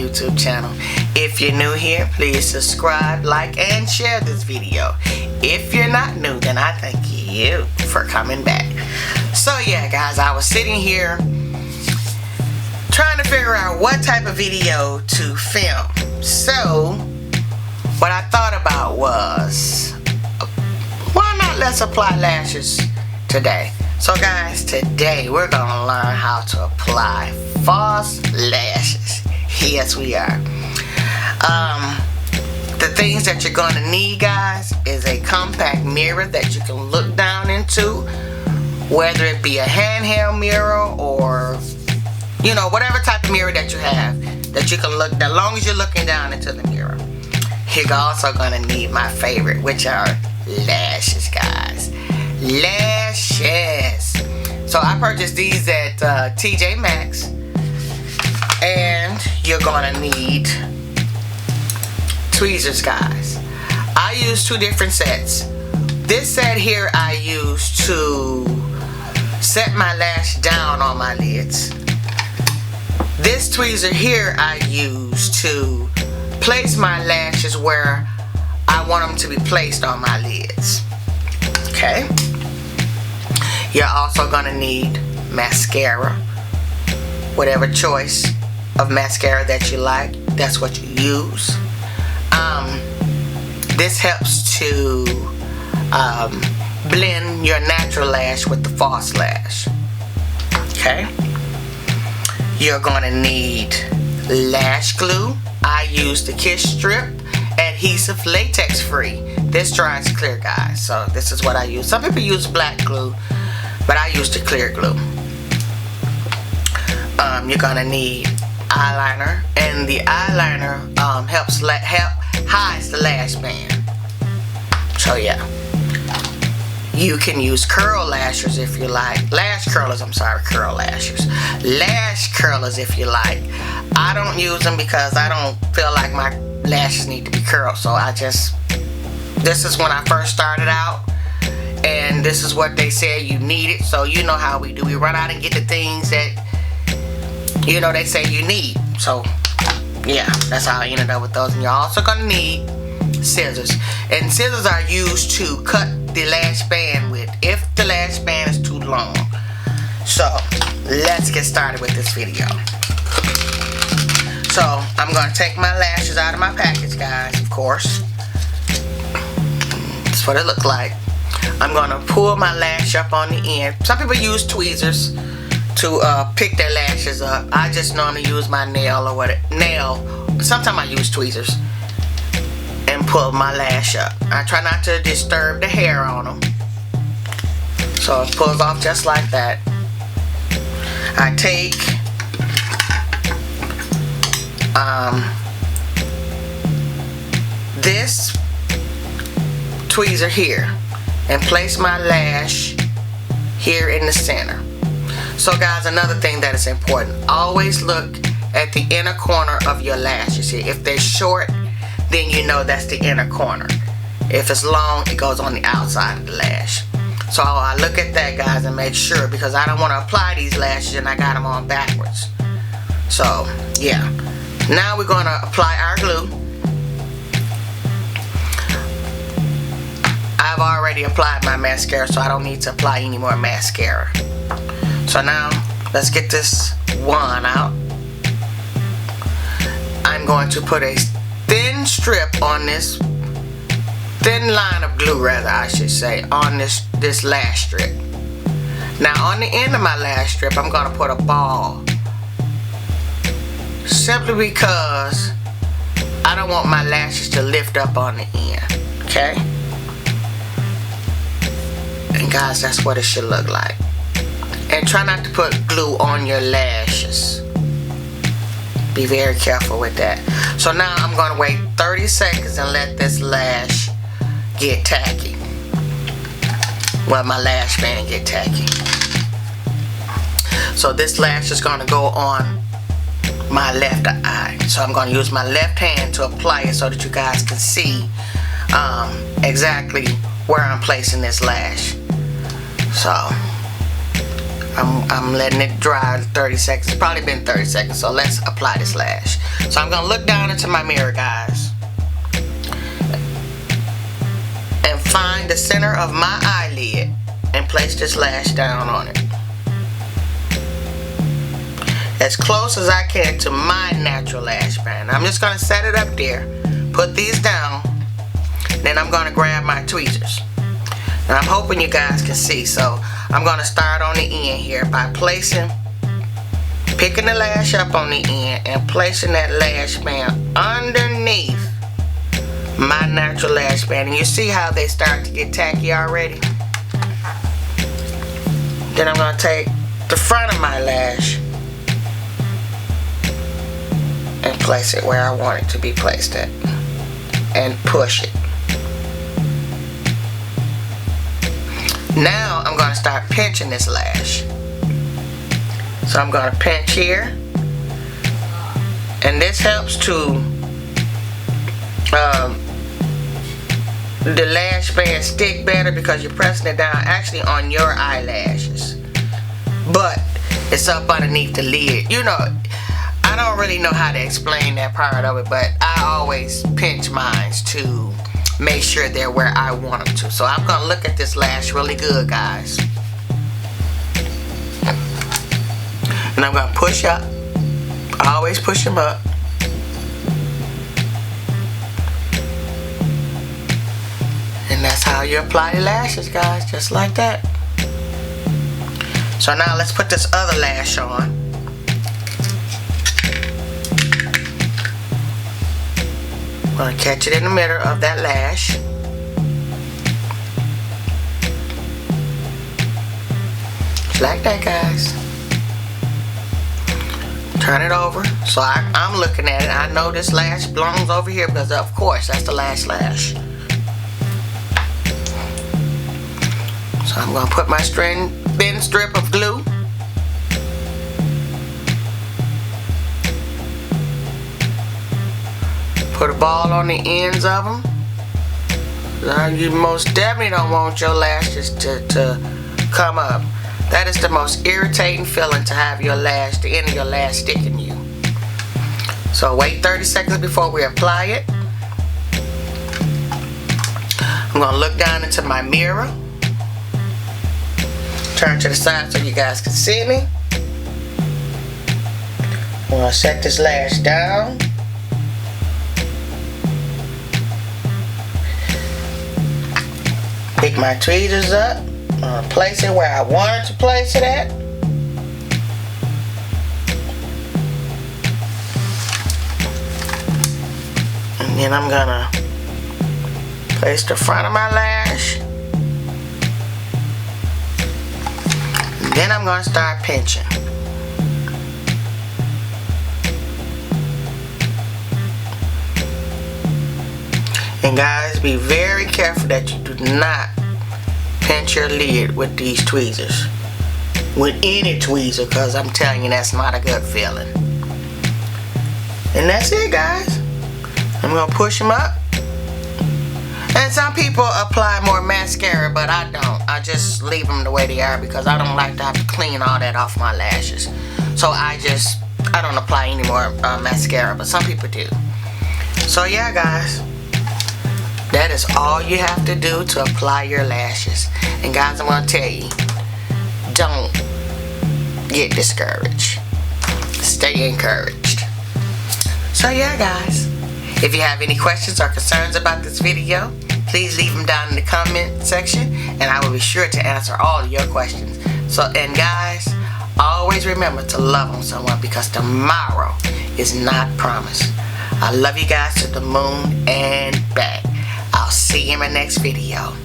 YouTube channel. If you're new here, please subscribe, like, and share this video. If you're not new, then I thank you for coming back. So yeah guys, I was sitting here trying to figure out what type of video to film. So what I thought about was, why not let's apply lashes today. So guys, today we're gonna learn how to apply false lashes. Yes, we are. The things that you're gonna need, guys, is a compact mirror that you can look down into, whether it be a handheld mirror or, you know, whatever type of mirror that you have that you can look, as long as you're looking down into the mirror. You're also gonna need my favorite, which are lashes, guys. Lashes. So I purchased these at TJ Maxx, and you're gonna need tweezers, guys. I use two different sets. This set here I use to set my lash down on my lids. This tweezer here I use to place my lashes where I want them to be placed on my lids. Okay. You're also gonna need mascara. Whatever choice of mascara that you like, that's what you use. This helps to blend your natural lash with the false lash. Okay. You're gonna need lash glue. I use the Kiss Strip adhesive, latex free. This dries clear, guys, so this is what I use. Some people use black glue, but I use the clear glue. You're gonna need eyeliner, and the eyeliner hides the lash band. So yeah, you can use curl lashers if you like. Lash curlers, I'm sorry, curl lashers. Lash curlers if you like. I don't use them because I don't feel like my lashes need to be curled. So this is when I first started out, and this is what they said you needed. So you know how we do. We run out and get the things that, you know, they say you need. So yeah, that's how I ended up with those. And you're also gonna need scissors, and scissors are used to cut the lash band with if the lash band is too long. So let's get started with this video. So I'm gonna take my lashes out of my package, guys, of course. That's what it looks like. I'm gonna pull my lash up on the end. Some people use tweezers to pick their lashes up. I just normally use my nail or sometimes I use tweezers and pull my lash up. I try not to disturb the hair on them, so it pulls off just like that. I take this tweezer here and place my lash here in the center. So guys, another thing that is important, always look at the inner corner of your lashes here. If they're short, then you know that's the inner corner. If it's long, it goes on the outside of the lash. So I look at that, guys, and make sure, because I don't want to apply these lashes and I got them on backwards. So yeah, now we're going to apply our glue. I've already applied my mascara, so I don't need to apply any more mascara. So now let's get this wand out. I'm going to put a thin strip on this, thin line of glue rather I should say, on this lash strip. Now on the end of my lash strip I'm going to put a ball, simply because I don't want my lashes to lift up on the end. Okay, and guys, that's what it should look like. And try not to put glue on your lashes. Be very careful with that. So now I'm going to wait 30 seconds and let this lash get tacky. Well, my lash band get tacky. So this lash is going to go on my left eye. So I'm going to use my left hand to apply it so that you guys can see exactly where I'm placing this lash. So I'm letting it dry 30 seconds. It's probably been 30 seconds, so let's apply this lash. So I'm gonna look down into my mirror, guys, and find the center of my eyelid and place this lash down on it. As close as I can to my natural lash band. I'm just gonna set it up there, put these down, then I'm gonna grab my tweezers. And I'm hoping you guys can see, so I'm going to start on the end here by picking the lash up on the end and placing that lash band underneath my natural lash band. And you see how they start to get tacky already? Then I'm going to take the front of my lash and place it where I want it to be placed at and push it. Now I'm going to start pinching this lash. So I'm going to pinch here, and this helps to the lash band stick better because you're pressing it down actually on your eyelashes, but it's up underneath the lid. You know, I don't really know how to explain that part of it, but I always pinch mine to make sure they're where I want them to. So I'm gonna look at this lash really good, guys, and I'm gonna push up. I always push them up. And that's how you apply the lashes, guys, just like that. So now let's put this other lash on. I'm going to catch it in the middle of that lash. Like that, guys. Turn it over. So I'm looking at it. I know this lash belongs over here because, of course, that's the last lash. So I'm going to put my thin strip of glue. Put a ball on the ends of them. Now you most definitely don't want your lashes to come up. That is the most irritating feeling, to have your lash, the end of your lash sticking you. So wait 30 seconds before we apply it. I'm going to look down into my mirror. Turn to the side so you guys can see me. I'm going to set this lash down. Pick my tweezers up, place it where I wanted to place it at. And then I'm gonna place the front of my lash. And then I'm gonna start pinching. And guys, be very careful that you do not pinch your lid with these tweezers. With any tweezer, because I'm telling you, that's not a good feeling. And that's it, guys. I'm going to push them up. And some people apply more mascara, but I don't. I just leave them the way they are because I don't like to have to clean all that off my lashes. So I don't apply any more mascara, but some people do. So yeah, guys. That is all you have to do to apply your lashes. And guys, I'm going to tell you, don't get discouraged. Stay encouraged. So yeah, guys, if you have any questions or concerns about this video, please leave them down in the comment section, and I will be sure to answer all of your questions. So, and guys, always remember to love on someone, because tomorrow is not promised. I love you guys to the moon and back. I'll see you in my next video.